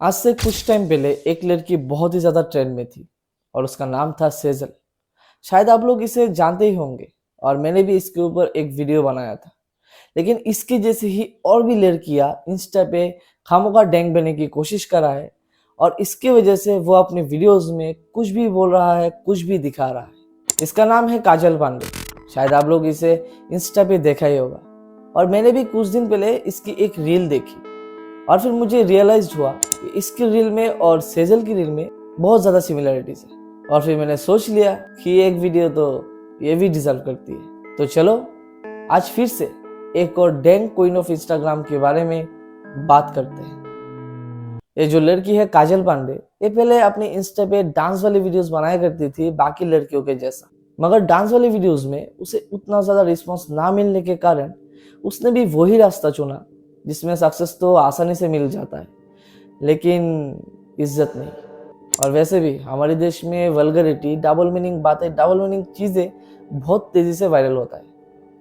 आज से कुछ टाइम पहले एक लड़की बहुत ही ज्यादा ट्रेंड में थी और उसका नाम था सेजल। शायद आप लोग इसे जानते ही होंगे और मैंने भी इसके ऊपर एक वीडियो बनाया था। लेकिन इसके जैसे ही और भी लड़कियां इंस्टा पे खामोखा डैंग बनने की कोशिश कर रहा है और इसके वजह से वो अपने वीडियोस में कुछ भी बोल रहा है, कुछ भी दिखा रहा है। इसका नाम है काजल पांडे। शायद आप लोग इसे इंस्टा पे देखा ही होगा और मैंने भी कुछ दिन पहले इसकी एक रील देखी और फिर मुझे रियलाइज हुआ कि इसकी रील में और सेजल की रील में बहुत ज़्यादा सिमिलरिटीज है। और फिर मैंने सोच लिया कि एक वीडियो तो ये भी डिजर्व करती है। तो चलो आज फिर से एक और डैंग क्वीन ऑफ इंस्टाग्राम के बारे में बात करते हैं। ये जो लड़की है काजल पांडे, ये पहले अपने इंस्टा पे डांस वाली वीडियोस बनाया करती थी बाकी लड़कियों के जैसा, मगर डांस वाली वीडियोस में उसे उतना ज़्यादा रिस्पॉन्स ना मिलने के कारण उसने भी वही रास्ता चुना जिसमें सक्सेस तो आसानी से मिल जाता है लेकिन इज्जत नहीं। और वैसे भी हमारे देश में वल्गरिटी, डबल मीनिंग बातें, डबल मीनिंग चीज़ें बहुत तेज़ी से वायरल होता है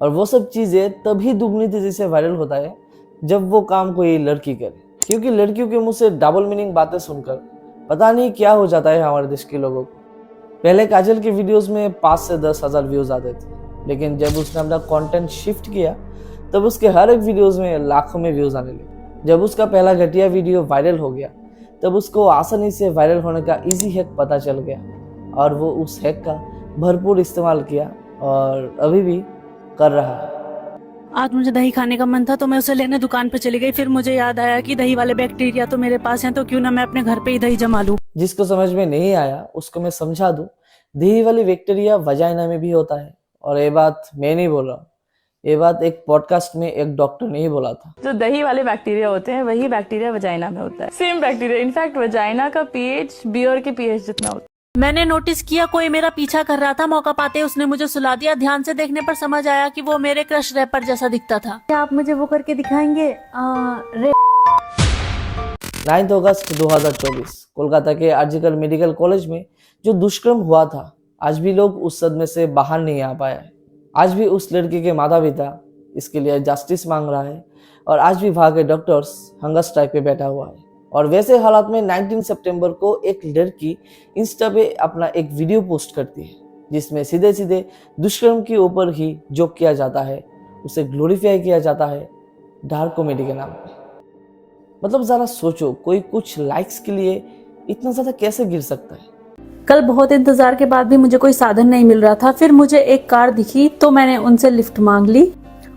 और वो सब चीज़ें तभी दुगनी तेज़ी से वायरल होता है जब वो काम कोई लड़की करे, क्योंकि लड़कियों के मुंह से डबल मीनिंग बातें सुनकर पता नहीं क्या हो जाता है हमारे देश के लोगों को। पहले काजल के वीडियोस में 5 से 10 हज़ार व्यूज आते थे, लेकिन जब उसने अपना कंटेंट शिफ्ट किया तब उसके हर एक वीडियोस में लाखों में व्यूज आने लगे। जब उसका पहला घटिया वीडियो वायरल हो गया तब उसको आसानी से वायरल होने का इजी हैक पता चल गया और वो उस हैक का भरपूर इस्तेमाल किया और अभी भी कर रहा है। आज मुझे दही खाने का मन था तो मैं उसे लेने दुकान पे चली गई। फिर मुझे याद आया कि दही वाले बैक्टीरिया तो मेरे पास हैं, तो क्यों ना मैं अपने घर पे ही दही जमा लूं। जिसको समझ में नहीं आया उसको मैं समझा दूं। दही वाली बैक्टीरिया वजाइना में भी होता है और ये बात मैं नहीं बोल रहा हूँ, ये बात एक पॉडकास्ट में एक डॉक्टर ने ही बोला था। जो दही वाले बैक्टीरिया होते हैं वही बैक्टीरिया वजाइना में होता है। सेम बैक्टीरिया, इनफैक्ट वजाइना का पीएच बियर के पीएच जितना होता है। मैंने नोटिस किया कोई मेरा पीछा कर रहा था। मौका पाते उसने मुझे सुला दिया। ध्यान से देखने पर समझ आया कि वो मेरे क्रश रैपर जैसा दिखता था। क्या आप मुझे वो करके दिखाएंगे? 9 अगस्त 2024 कोलकाता के आर्जिकल मेडिकल कॉलेज में जो दुष्कर्म हुआ था, आज भी लोग उस सदमे से बाहर नहीं आ पाया है। आज भी उस लड़की के माता पिता इसके लिए जस्टिस मांग रहा है और आज भी वहाँ के डॉक्टर्स हंगर स्ट्राइक पे बैठा हुआ है। और वैसे हालात में 19 सितंबर को एक लड़की इंस्टा पे अपना एक वीडियो पोस्ट करती है जिसमें सीधे सीधे दुष्कर्म के ऊपर ही जोक किया जाता है, उसे ग्लोरीफाई किया जाता है डार्क कॉमेडी के नाम पे। मतलब जरा सोचो, कोई कुछ लाइक्स के लिए इतना ज्यादा कैसे गिर सकता है। कल बहुत इंतजार के बाद भी मुझे कोई साधन नहीं मिल रहा था। फिर मुझे एक कार दिखी तो मैंने उनसे लिफ्ट मांग ली।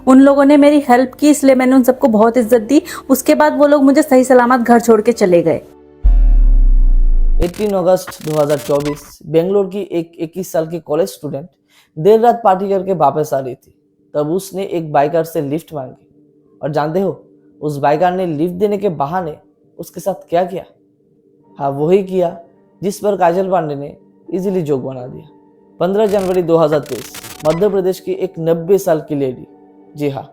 उन लोगों ने मेरी हेल्प की, इसलिए मैंने उन सबको बहुत इज्जत दी। उसके बाद वो लोग मुझे सही सलामत घर छोड़ के चले गए। 18 अगस्त 2024 बेंगलोर की एक 21 साल की कॉलेज स्टूडेंट देर रात पार्टी करके वापस आ रही थी। तब उसने एक बाइकर से लिफ्ट मांगी और जानते हो उस बाइकर ने लिफ्ट देने के बहाने उसके साथ क्या किया? हाँ, वही किया जिस पर काजल पांडे ने इजीली जोक बना दिया। 15 जनवरी 2023 मध्य प्रदेश की एक 90 साल की लेडी, जी हाँ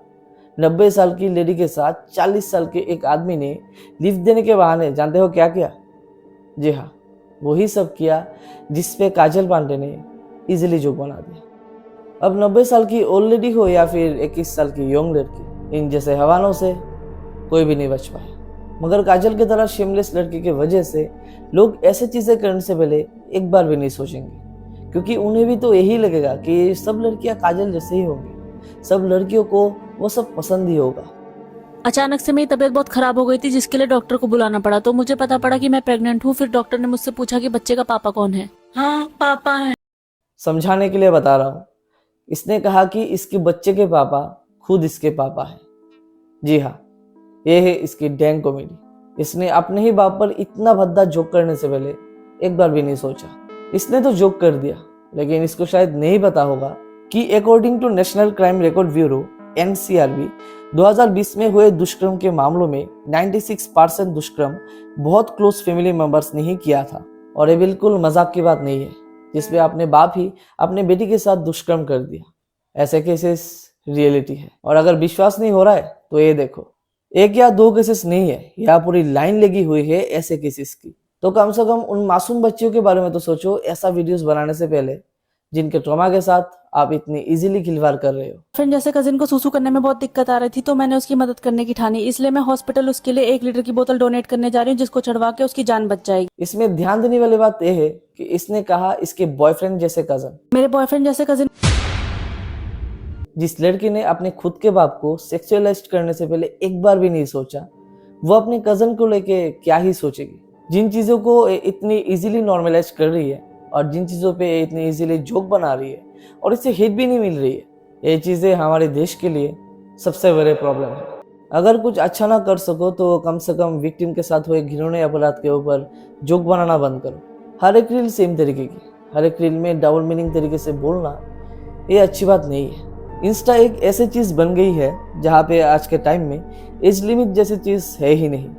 90 साल की लेडी के साथ 40 साल के एक आदमी ने लिफ्ट देने के बहाने जानते हो क्या किया? जी हाँ, वही सब किया जिस पे काजल पांडे ने इजीली जोक बना दिया। अब 90 साल की ओल्ड लेडी हो या फिर 21 साल की यंग लड़की, इन जैसे हवानों से कोई भी नहीं बच पाया। मगर काजल की तरह शेमलेस लड़की की वजह से लोग ऐसे चीजें करने से पहले एक बार भी नहीं सोचेंगे, क्योंकि उन्हें भी तो यही लगेगा कि सब लड़कियां काजल जैसे ही होंगी, सब लड़कियों को वो सब पसंद ही होगा। अचानक से मेरी तबीयत बहुत खराब हो गई थी, जिसके लिए डॉक्टर को बुलाना पड़ा। तो मुझे पता पड़ा कि मैं प्रेग्नेंट हूँ। फिर डॉक्टर ने मुझसे पूछा कि बच्चे का पापा कौन है। हाँ, पापा है। समझाने के लिए बता रहा हूँ। इसने कहा कि इसके बच्चे के पापा खुद इसके पापा हैं। जी हाँ, ये है इसकी डैंग कॉमेडी। इसने अपने ही बाप पर इतना भद्दा जोक करने से पहले एक बार भी नहीं सोचा। इसने तो जोक कर दिया, लेकिन इसको शायद नहीं पता होगा कि according to national crime record bureau NCRB 2020 में हुए दुष्कर्म के मामलों में 96% दुष्कर्म बहुत क्लोज फैमिली मेंबर्स ने ही किया था। और ये बिल्कुल मजाक की बात नहीं है जिसमें अपने बाप ही अपने बेटी के साथ दुष्कर्म कर दिया। ऐसे केसेस रियलिटी है और अगर विश्वास नहीं हो रहा है तो ये देखो, एक या दो केसेस नहीं है, यहाँ पूरी लाइन लगी हुई है ऐसे केसेस की। तो कम से कम उन मासूम बच्चियों के बारे में तो सोचो ऐसा वीडियोस बनाने से पहले जिनके ट्रॉमा के साथ आप इतनी इजीली खिलवाड़ कर रहे हो। फ्रेंड जैसे कजिन को सूसू करने में बहुत दिक्कत आ रही थी, तो मैंने उसकी मदद करने की ठानी, इसलिए मैं हॉस्पिटल उसके लिए 1 लीटर की बोतल डोनेट करने जा रही हूँ, जिसको चढ़वा के उसकी जान बच जाएगी। इसमें ध्यान देने वाली बात यह है कि इसने कहा इसके बॉयफ्रेंड जैसे कजन। मेरे बॉयफ्रेंड जैसे कजिन जिस लड़की ने अपने खुद के बाप को सेक्सुअलाइज करने से पहले एक बार भी नहीं सोचा, वो अपने कजन को लेके क्या ही सोचेगी। जिन चीजों को इतनी इजीली नॉर्मलाइज कर रही है और जिन चीजों पे इतनी इजीली जोक बना रही है और इससे हिट भी नहीं मिल रही है, ये चीजें हमारे देश के लिए सबसे बड़े प्रॉब्लम है। अगर कुछ अच्छा ना कर सको तो कम से कम विक्टिम के साथ हुए घिनौने अपराध के ऊपर जोक बनाना बंद करो। हर एक रील सेम तरीके की, हर एक रील में डबल मीनिंग तरीके से बोलना, ये अच्छी बात नहीं है। इंस्टा एक ऐसी चीज बन गई है जहाँ पे आज के टाइम में एज लिमिट जैसी चीज है ही नहीं।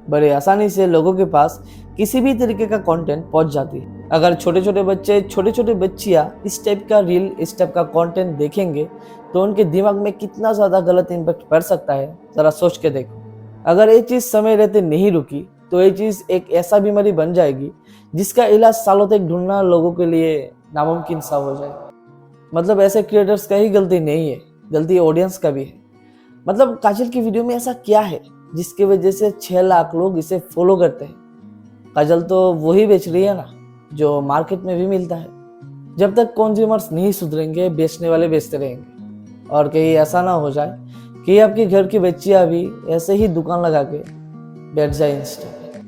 बड़े आसानी से लोगों के पास किसी भी तरीके का कंटेंट पहुंच जाती है। अगर छोटे छोटे बच्चे, छोटे छोटे बच्चियां इस टाइप का रील, इस टाइप का कंटेंट देखेंगे तो उनके दिमाग में कितना ज्यादा गलत इम्पैक्ट पड़ सकता है, जरा सोच के देखो। अगर ये चीज समय रहते नहीं रुकी तो ये चीज एक ऐसा बीमारी बन जाएगी जिसका इलाज सालों तक ढूंढना लोगों के लिए नामुमकिन सा हो जाएगा। मतलब ऐसे क्रिएटर्स का ही गलती नहीं है, गलती ऑडियंस का भी है। मतलब काजल की वीडियो में ऐसा क्या है जिसकी वजह से 6 लाख लोग इसे फॉलो करते हैं। काजल तो वही बेच रही है ना जो मार्केट में भी मिलता है। जब तक कंज्यूमर्स नहीं सुधरेंगे, बेचने वाले बेचते रहेंगे। और कहीं ऐसा ना हो जाए कि आपके घर की बच्चियां भी ऐसे ही दुकान लगा के बैठ जाए इंस्टा पे।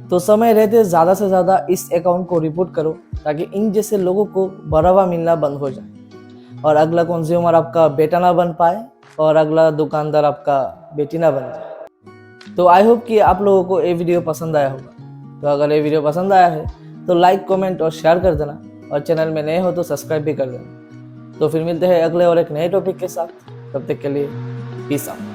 तो समय रहते ज़्यादा से ज़्यादा इस अकाउंट को रिपोर्ट करो ताकि इन जैसे लोगों को बढ़ावा मिलना बंद हो जाए और अगला कंज्यूमर आपका बेटा ना बन पाए और अगला दुकानदार आपका बेटी ना बन जाए। तो आई होप कि आप लोगों को ये वीडियो पसंद आया होगा। तो अगर ये वीडियो पसंद आया है तो लाइक, कमेंट और शेयर कर देना और चैनल में नए हो तो सब्सक्राइब भी कर देना। तो फिर मिलते हैं अगले और एक नए टॉपिक के साथ। तब तक के लिए पीस आउट।